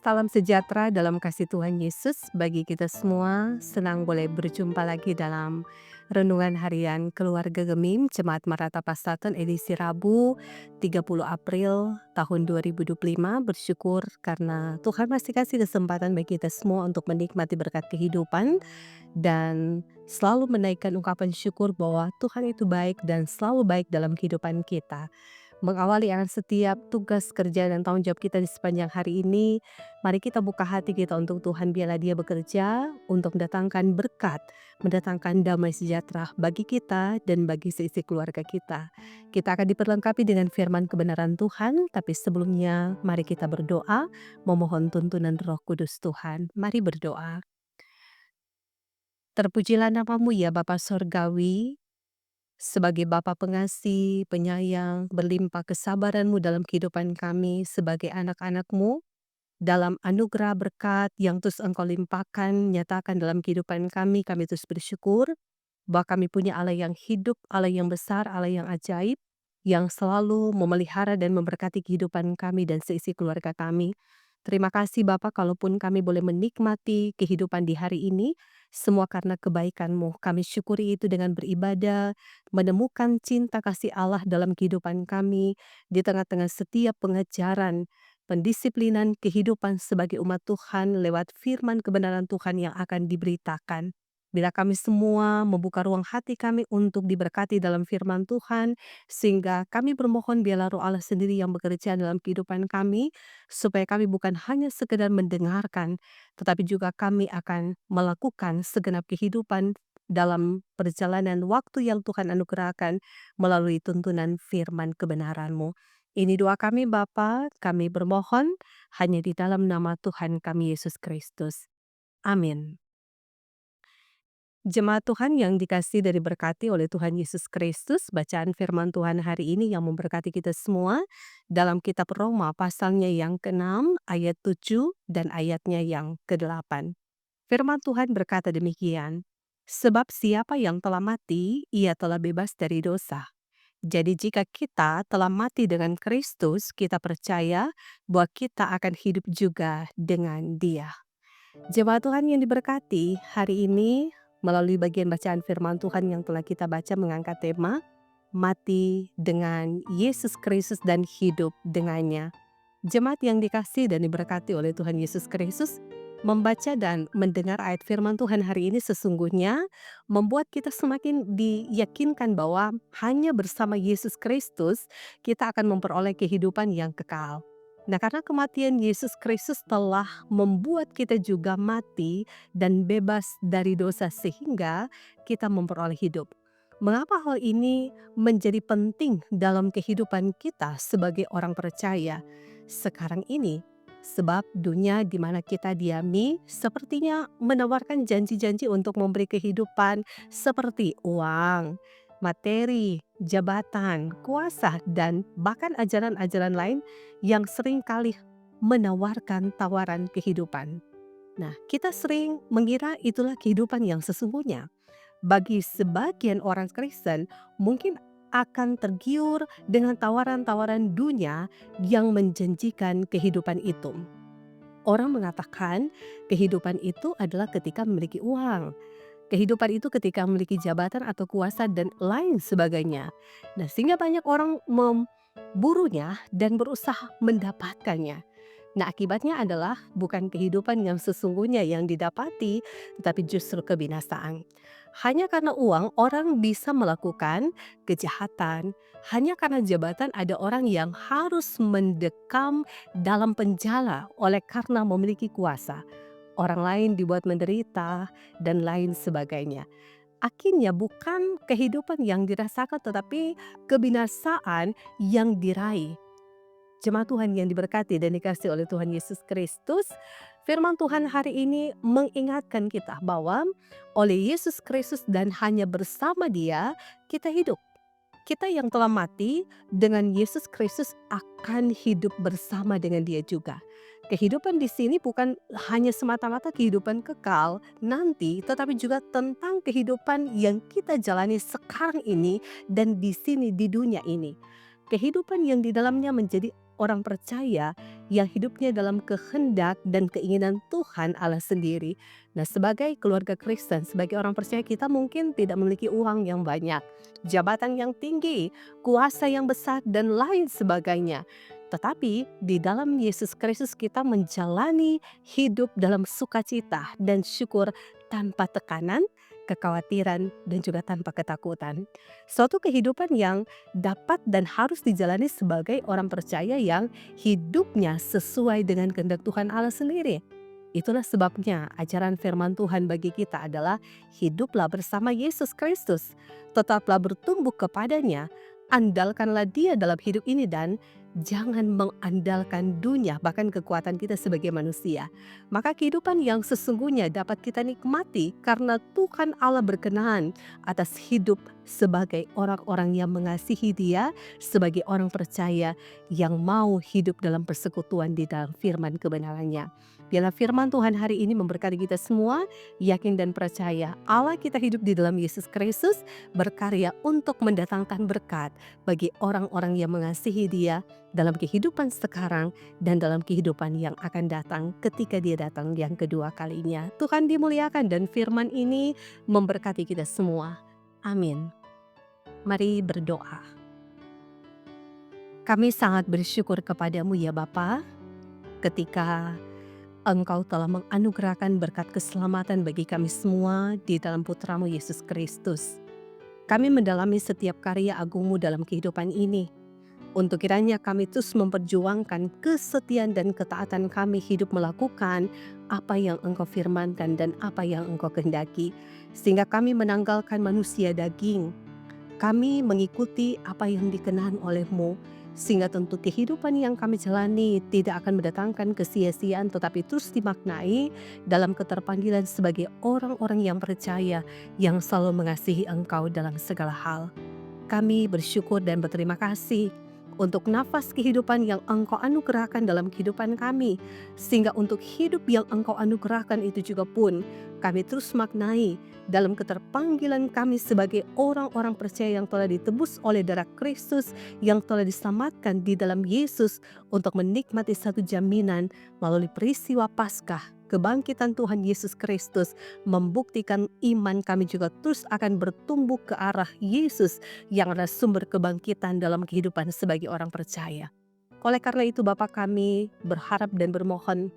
Salam sejahtera dalam kasih Tuhan Yesus bagi kita semua. Senang boleh berjumpa lagi dalam renungan harian Keluarga Gemim Jemaat Maranatha Pastaton edisi Rabu 30 April tahun 2025. Bersyukur karena Tuhan masih kasih kesempatan bagi kita semua untuk menikmati berkat kehidupan dan selalu menaikkan ungkapan syukur bahwa Tuhan itu baik dan selalu baik dalam kehidupan kita. Mengawali akan setiap tugas kerja dan tanggung jawab kita di sepanjang hari ini, mari kita buka hati kita untuk Tuhan, biarlah Dia bekerja untuk mendatangkan berkat, mendatangkan damai sejahtera bagi kita dan bagi seisi keluarga kita. Kita akan diperlengkapi dengan firman kebenaran Tuhan, tapi sebelumnya mari kita berdoa, memohon tuntunan Roh Kudus Tuhan. Mari berdoa. Terpujilah namamu ya Bapa Sorgawi, sebagai Bapa pengasih, penyayang, berlimpah kesabaranmu dalam kehidupan kami sebagai anak-anakmu, dalam anugerah berkat yang terus Engkau limpahkan, nyatakan dalam kehidupan kami terus bersyukur bahwa kami punya Allah yang hidup, Allah yang besar, Allah yang ajaib, yang selalu memelihara dan memberkati kehidupan kami dan seisi keluarga kami. Terima kasih Bapak, kalaupun kami boleh menikmati kehidupan di hari ini, semua karena kebaikan-Mu. Kami syukuri itu dengan beribadah, menemukan cinta kasih Allah dalam kehidupan kami, di tengah-tengah setiap pengejaran, pendisiplinan kehidupan sebagai umat Tuhan lewat firman kebenaran Tuhan yang akan diberitakan. Bila kami semua membuka ruang hati kami untuk diberkati dalam firman Tuhan, sehingga kami bermohon biarlah Roh Allah sendiri yang bekerja dalam kehidupan kami, supaya kami bukan hanya sekedar mendengarkan, tetapi juga kami akan melakukan segenap kehidupan dalam perjalanan waktu yang Tuhan anugerahkan melalui tuntunan firman kebenaran-Mu. Ini doa kami Bapa, kami bermohon hanya di dalam nama Tuhan kami Yesus Kristus. Amin. Jemaat Tuhan yang dikasihi dan diberkati oleh Tuhan Yesus Kristus, bacaan firman Tuhan hari ini yang memberkati kita semua dalam kitab Roma pasalnya yang ke-6 ayat 7 dan ayatnya yang ke-8. Firman Tuhan berkata demikian, "Sebab siapa yang telah mati, ia telah bebas dari dosa. Jadi jika kita telah mati dengan Kristus, kita percaya bahwa kita akan hidup juga dengan Dia." Jemaat Tuhan yang diberkati, hari ini melalui bagian bacaan firman Tuhan yang telah kita baca mengangkat tema mati dengan Yesus Kristus dan hidup dengannya. Jemaat yang dikasihi dan diberkati oleh Tuhan Yesus Kristus, membaca dan mendengar ayat firman Tuhan hari ini sesungguhnya membuat kita semakin diyakinkan bahwa hanya bersama Yesus Kristus kita akan memperoleh kehidupan yang kekal. Nah, karena kematian Yesus Kristus telah membuat kita juga mati dan bebas dari dosa sehingga kita memperoleh hidup. Mengapa hal ini menjadi penting dalam kehidupan kita sebagai orang percaya sekarang ini? Sebab dunia di mana kita diami sepertinya menawarkan janji-janji untuk memberi kehidupan seperti uang, materi, jabatan, kuasa, dan bahkan ajaran-ajaran lain yang seringkali menawarkan tawaran kehidupan. Nah, kita sering mengira itulah kehidupan yang sesungguhnya. Bagi sebagian orang Kristen, mungkin akan tergiur dengan tawaran-tawaran dunia yang menjanjikan kehidupan itu. Orang mengatakan kehidupan itu adalah ketika memiliki uang. Kehidupan itu ketika memiliki jabatan atau kuasa dan lain sebagainya. Nah, sehingga banyak orang memburunya dan berusaha mendapatkannya. Nah, akibatnya adalah bukan kehidupan yang sesungguhnya yang didapati, tetapi justru kebinasaan. Hanya karena uang, orang bisa melakukan kejahatan. Hanya karena jabatan, ada orang yang harus mendekam dalam penjara oleh karena memiliki kuasa. Orang lain dibuat menderita, dan lain sebagainya. Akhirnya bukan kehidupan yang dirasakan, tetapi kebinasaan yang diraih. Jemaat Tuhan yang diberkati dan dikasihi oleh Tuhan Yesus Kristus, firman Tuhan hari ini mengingatkan kita bahwa oleh Yesus Kristus dan hanya bersama Dia kita hidup. Kita yang telah mati dengan Yesus Kristus akan hidup bersama dengan Dia juga. Kehidupan di sini bukan hanya semata-mata kehidupan kekal nanti, tetapi juga tentang kehidupan yang kita jalani sekarang ini dan di sini di dunia ini. Kehidupan yang di dalamnya menjadi orang percaya yang hidupnya dalam kehendak dan keinginan Tuhan Allah sendiri. Nah, sebagai keluarga Kristen, sebagai orang percaya kita mungkin tidak memiliki uang yang banyak, jabatan yang tinggi, kuasa yang besar dan lain sebagainya. Tetapi di dalam Yesus Kristus kita menjalani hidup dalam sukacita dan syukur tanpa tekanan, kekhawatiran, dan juga tanpa ketakutan. Suatu kehidupan yang dapat dan harus dijalani sebagai orang percaya yang hidupnya sesuai dengan kehendak Tuhan Allah sendiri. Itulah sebabnya ajaran firman Tuhan bagi kita adalah hiduplah bersama Yesus Kristus, tetaplah bertumbuh kepadanya, andalkanlah Dia dalam hidup ini dan jangan mengandalkan dunia bahkan kekuatan kita sebagai manusia. Maka kehidupan yang sesungguhnya dapat kita nikmati karena Tuhan Allah berkenan atas hidup sebagai orang-orang yang mengasihi Dia, sebagai orang percaya yang mau hidup dalam persekutuan di dalam firman kebenarannya. Biarlah firman Tuhan hari ini memberkati kita semua, yakin dan percaya Allah kita hidup di dalam Yesus Kristus, berkarya untuk mendatangkan berkat bagi orang-orang yang mengasihi Dia dalam kehidupan sekarang dan dalam kehidupan yang akan datang ketika Dia datang yang kedua kalinya. Tuhan dimuliakan dan firman ini memberkati kita semua. Amin. Mari berdoa. Kami sangat bersyukur kepadamu ya Bapa, ketika Engkau telah menganugerahkan berkat keselamatan bagi kami semua di dalam Putramu Yesus Kristus. Kami mendalami setiap karya agungmu dalam kehidupan ini. Untuk kiranya kami terus memperjuangkan kesetiaan dan ketaatan kami hidup melakukan apa yang Engkau firmankan dan apa yang Engkau kehendaki. Sehingga kami menanggalkan manusia daging. Kami mengikuti apa yang dikenan oleh-Mu, sehingga tentu kehidupan yang kami jalani tidak akan mendatangkan kesia-siaan tetapi terus dimaknai dalam keterpanggilan sebagai orang-orang yang percaya yang selalu mengasihi Engkau dalam segala hal. Kami bersyukur dan berterima kasih untuk nafas kehidupan yang Engkau anugerahkan dalam kehidupan kami, sehingga untuk hidup yang Engkau anugerahkan itu juga pun kami terus maknai dalam keterpanggilan kami sebagai orang-orang percaya yang telah ditebus oleh darah Kristus, yang telah diselamatkan di dalam Yesus untuk menikmati satu jaminan melalui peristiwa Paskah, kebangkitan Tuhan Yesus Kristus, membuktikan iman kami juga terus akan bertumbuh ke arah Yesus yang adalah sumber kebangkitan dalam kehidupan sebagai orang percaya. Oleh karena itu Bapa, kami berharap dan bermohon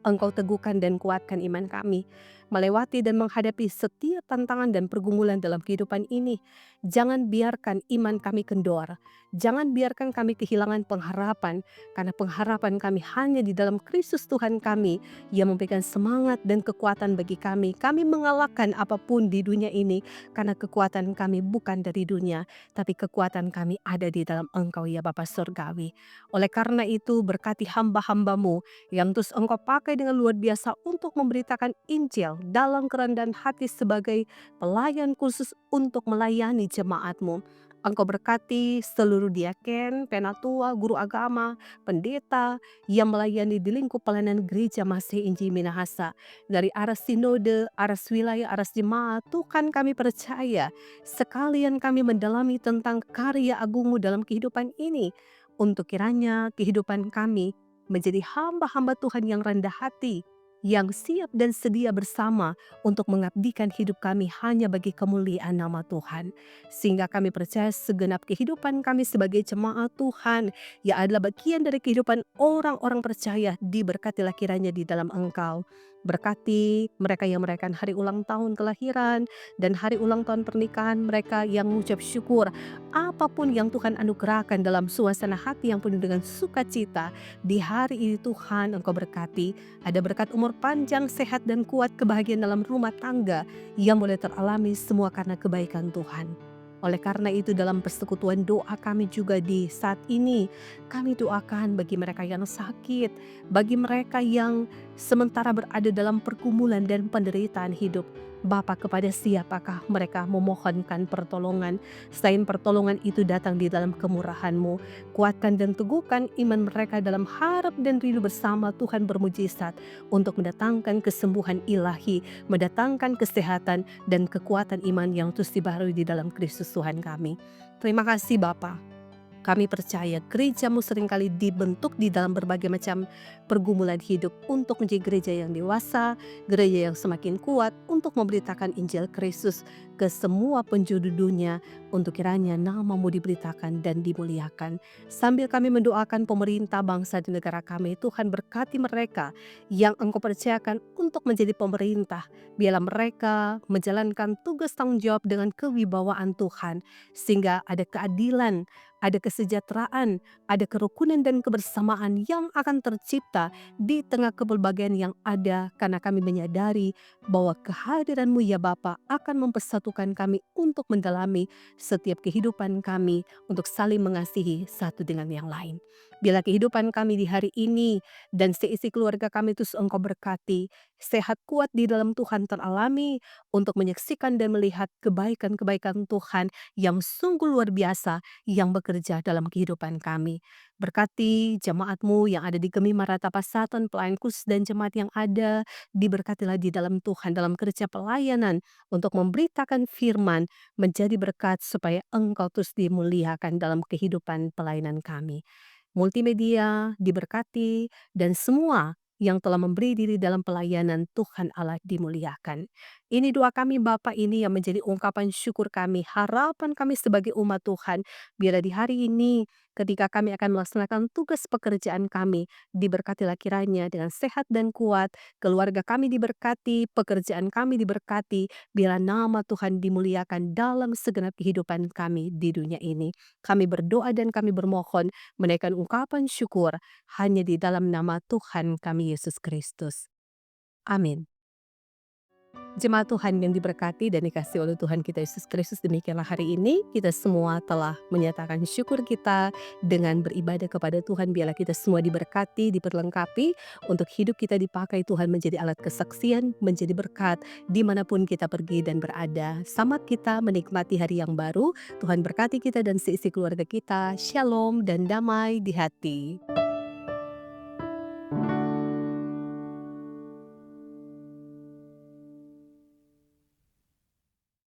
Engkau teguhkan dan kuatkan iman kami, melewati dan menghadapi setiap tantangan dan pergumulan dalam kehidupan ini. Jangan biarkan iman kami kendor, jangan biarkan kami kehilangan pengharapan, karena pengharapan kami hanya di dalam Kristus Tuhan kami, yang memberikan semangat dan kekuatan bagi kami. Kami mengalahkan apapun di dunia ini, karena kekuatan kami bukan dari dunia, tapi kekuatan kami ada di dalam Engkau ya Bapa Surgawi. Oleh karena itu berkati hamba-hambamu yang terus Engkau pakai dengan luar biasa untuk memberitakan Injil dalam kerendahan hati sebagai pelayan khusus untuk melayani jemaat-Mu. Engkau berkati seluruh diaken, penatua, guru agama, pendeta yang melayani di lingkup pelayanan gereja Masih Injil Minahasa. Dari arah sinode, arah wilayah, arah jemaat, Tuhan kami percaya sekalian kami mendalami tentang karya agung-Mu dalam kehidupan ini. Untuk kiranya kehidupan kami menjadi hamba-hamba Tuhan yang rendah hati, yang siap dan sedia bersama untuk mengabdikan hidup kami hanya bagi kemuliaan nama Tuhan. Sehingga kami percaya segenap kehidupan kami sebagai jemaat Tuhan yang adalah bagian dari kehidupan orang-orang percaya, diberkatilah kiranya di dalam Engkau. Berkati mereka yang merayakan hari ulang tahun kelahiran dan hari ulang tahun pernikahan mereka yang mengucap syukur. Apapun yang Tuhan anugerahkan dalam suasana hati yang penuh dengan sukacita, di hari ini Tuhan Engkau berkati. Ada berkat umur panjang, sehat dan kuat, kebahagiaan dalam rumah tangga yang boleh teralami semua karena kebaikan Tuhan. Oleh karena itu dalam persekutuan doa kami juga di saat ini, kami doakan bagi mereka yang sakit, bagi mereka yang sementara berada dalam pergumulan dan penderitaan hidup. Bapa, kepada siapakah mereka memohonkan pertolongan, selain pertolongan itu datang di dalam kemurahan-Mu. Kuatkan dan teguhkan iman mereka dalam harap dan rindu bersama Tuhan bermujizat untuk mendatangkan kesembuhan ilahi, mendatangkan kesehatan dan kekuatan iman yang terus dibaharui di dalam Kristus Tuhan kami. Terima kasih Bapa. Kami percaya gereja-Mu seringkali dibentuk di dalam berbagai macam pergumulan hidup untuk menjadi gereja yang dewasa, gereja yang semakin kuat untuk memberitakan Injil Kristus ke semua penjuru dunia, untuk kiranya nama-Mu diberitakan dan dimuliakan. Sambil kami mendoakan pemerintah bangsa di negara kami, Tuhan berkati mereka yang Engkau percayakan untuk menjadi pemerintah. Biarlah mereka menjalankan tugas tanggung jawab dengan kewibawaan Tuhan, sehingga ada keadilan, ada kesejahteraan, ada kerukunan dan kebersamaan yang akan tercipta di tengah kepelbagaian yang ada, karena kami menyadari bahwa kehadiran-Mu ya Bapa akan mempersatukan kami untuk mendalami setiap kehidupan kami untuk saling mengasihi satu dengan yang lain. Bila kehidupan kami di hari ini dan seisi keluarga kami terus Engkau berkati, sehat kuat di dalam Tuhan teralami untuk menyaksikan dan melihat kebaikan-kebaikan Tuhan yang sungguh luar biasa yang bekerja dalam kehidupan kami. Berkati jemaat-Mu yang ada di Gemi Maranatha Pasaton, pelayan khusus dan jemaat yang ada, diberkatilah di dalam Tuhan dalam kerja pelayanan untuk memberitakan firman, menjadi berkat supaya Engkau terus dimuliakan dalam kehidupan pelayanan kami. Multimedia diberkati dan semua yang telah memberi diri dalam pelayanan Tuhan Allah dimuliakan. Ini doa kami Bapa, ini yang menjadi ungkapan syukur kami, harapan kami sebagai umat Tuhan. Bila di hari ini ketika kami akan melaksanakan tugas pekerjaan kami, diberkatilah kiranya dengan sehat dan kuat, keluarga kami diberkati, pekerjaan kami diberkati, bila nama Tuhan dimuliakan dalam segenap kehidupan kami di dunia ini. Kami berdoa dan kami bermohon menaikkan ungkapan syukur hanya di dalam nama Tuhan kami Yesus Kristus. Amin. Jemaat Tuhan yang diberkati dan dikasihi oleh Tuhan kita Yesus Kristus, demikianlah hari ini kita semua telah menyatakan syukur kita dengan beribadah kepada Tuhan. Biarlah kita semua diberkati, diperlengkapi untuk hidup kita dipakai Tuhan menjadi alat kesaksian, menjadi berkat dimanapun kita pergi dan berada. Selamat kita menikmati hari yang baru. Tuhan berkati kita dan seisi keluarga kita. Shalom dan damai di hati.